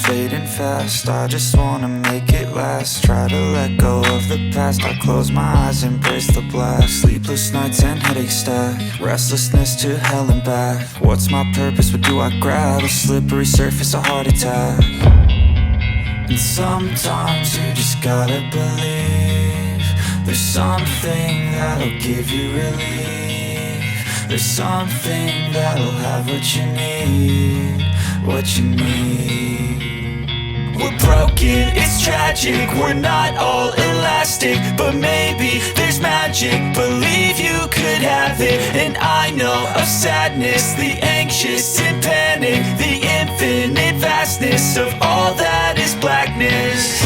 fading fast. I just wanna make it last. Try to let go of the past. I close my eyes, embrace the blast. Sleepless nights and headaches stack. Restlessness to hell and back. What's my purpose? What do I grab? A slippery surface, a heart attack. And sometimes you just gotta believe there's something that'll give you relief. There's something that'll have what you need, what you need. We're broken, it's tragic, we're not all elastic, but maybe there's magic. Believe you could have it, and I know of sadness, the anxious and panic, the infinite vastness of all that is blackness.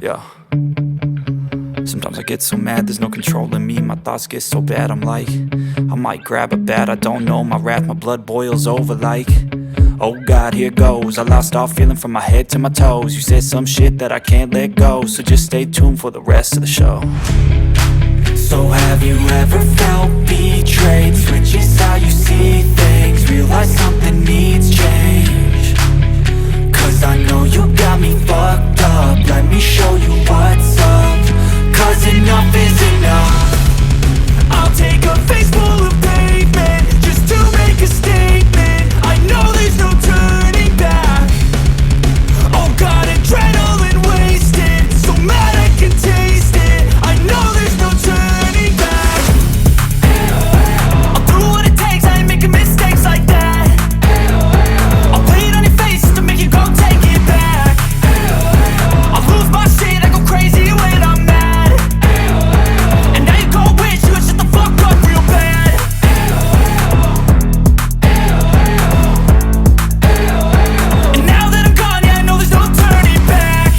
Yeah. Sometimes I get so mad, there's no controlling me. My thoughts get so bad, I'm like, I might grab a bat, I don't know. My wrath, my blood boils over like, oh God, here goes. I lost all feeling from my head to my toes. You said some shit that I can't let go, so just stay tuned for the rest of the show. So have you ever felt betrayed? Switches how you see things, realize something needs change. Cause I know you got me fucked up, let me show you what's up. Cause enough is enough. I'll take a face full of pavement just to make a statement. I know there's no turning back. Oh God, adrenaline wasted, so mad I can taste it. I know there's no turning back. I'll do what it takes, I ain't making mistakes like that. I'll play it on your face to make you go take it back. I'll lose my shit, I go crazy when I'm mad. And now you go wish you would shut the fuck up real bad. And now that I'm gone, yeah, I know there's no turning back.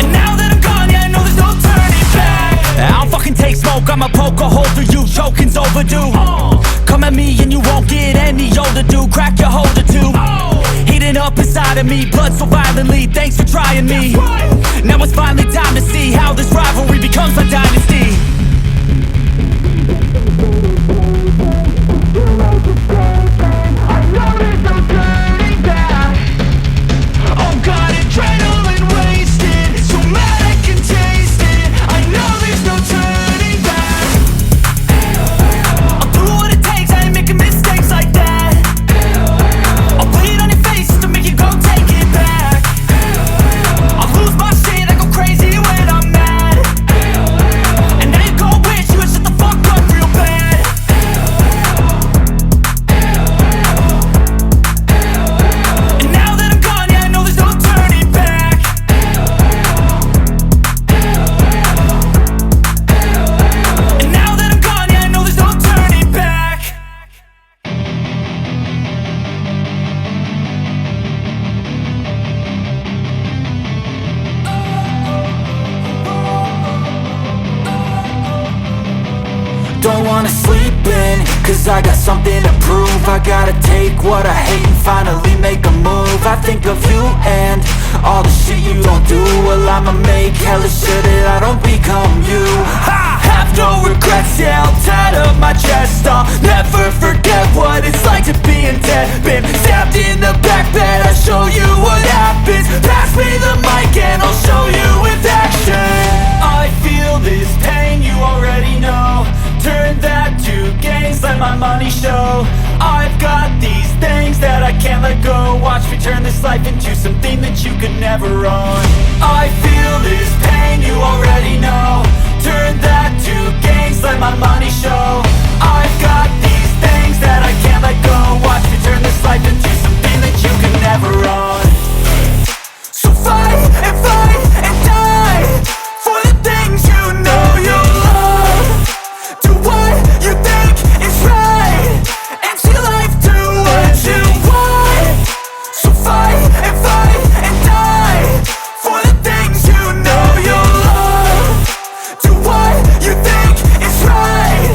And now that I'm gone, yeah, I know there's no turning back. I don't fucking take smoke, I'ma poke a hole through you, choking's overdue. Come at me and you won't get any older, dude, crack your holder too. Heating up inside of me, blood so violently, thanks for trying me. Now it's finally time to see how this rivalry becomes a dynasty. I know there's no turning back. Oh God, adrenaline wasted, so mad I can taste it. I know there's no turning back. I'll do what it takes, I ain't making mistakes like that. I'll play it on your face to make you go take it back. I'll lose my shit, I go crazy when I'm mad. And now you go wish you would shut the fuck up real bad. And now that I'm gone, yeah, I know there's no turning back. And now that I'm gone, yeah, I know there's no turning back. Don't wanna sleep in, cause I got something to prove. I gotta take what I hate and finally make a move. I think of you and all the shit you don't do. Well, I'ma make hella sure that I don't become you. I have no regrets, yeah, I'll tie up my chest. I'll never forget what it's like to be in debt. Been stabbed in the back bed, I'll show you what happens. Pass me the mic and I'll show you with action. I feel this pain, you already know. Turn that to gains, let my money show. I've got these things that I can't let go. Watch me turn this life into something that you could never own. I feel this pain, you already know. Turn that to gains, let my money show. I've got these things that I can't let go. Watch me turn this life into something that you could never own. So fight and die for the things you know you love. Do what you think is right, and see life do what you want. So fight and die for the things you know you love. Do what you think is right,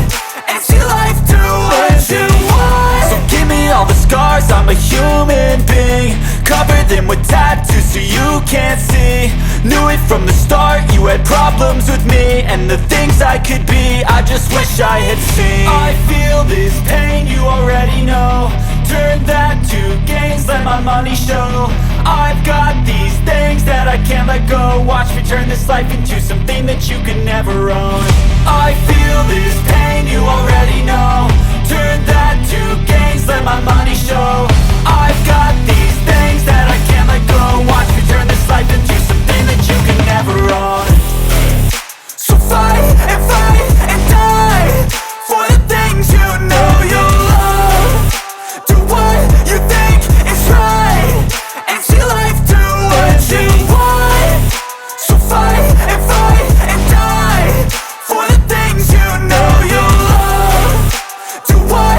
and see life do what you want. So give me all the scars, I'm a human being. Cover them with tattoos so you can't see. Knew it from the start, you had problems with me and the things I could be, I just wish I had seen. I feel this pain, you already know. Turn that to gains, let my money show. I've got these things that I can't let go. Watch me turn this life into something that you can never own. I feel this pain, you already know. Turn that to gains, let my money show. I've got these things that I can't let go. Watch me turn this life into something that you can never own. So fight and die for the things you know you love. Do what you think is right, and see life do what you want. So fight and die for the things you know you love. Do what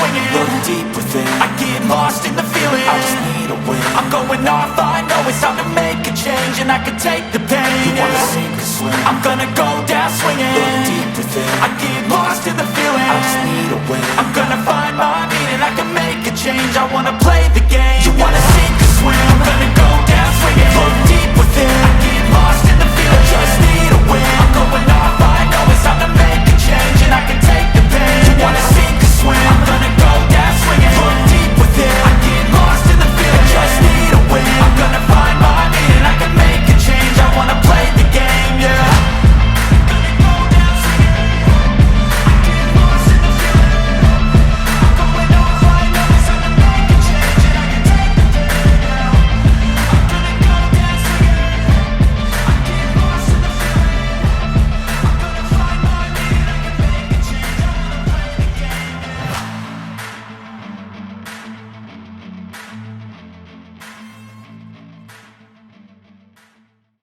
swinging. Look deep within, I get lost in the feeling. I just need a win. I'm going off, I know it's time to make a change, and I can take the pain. You wanna sink or swim? I'm gonna go down swinging. Look deep within, I get lost in the feeling. I just need a win. I'm gonna find my meaning, I can make a change. I wanna play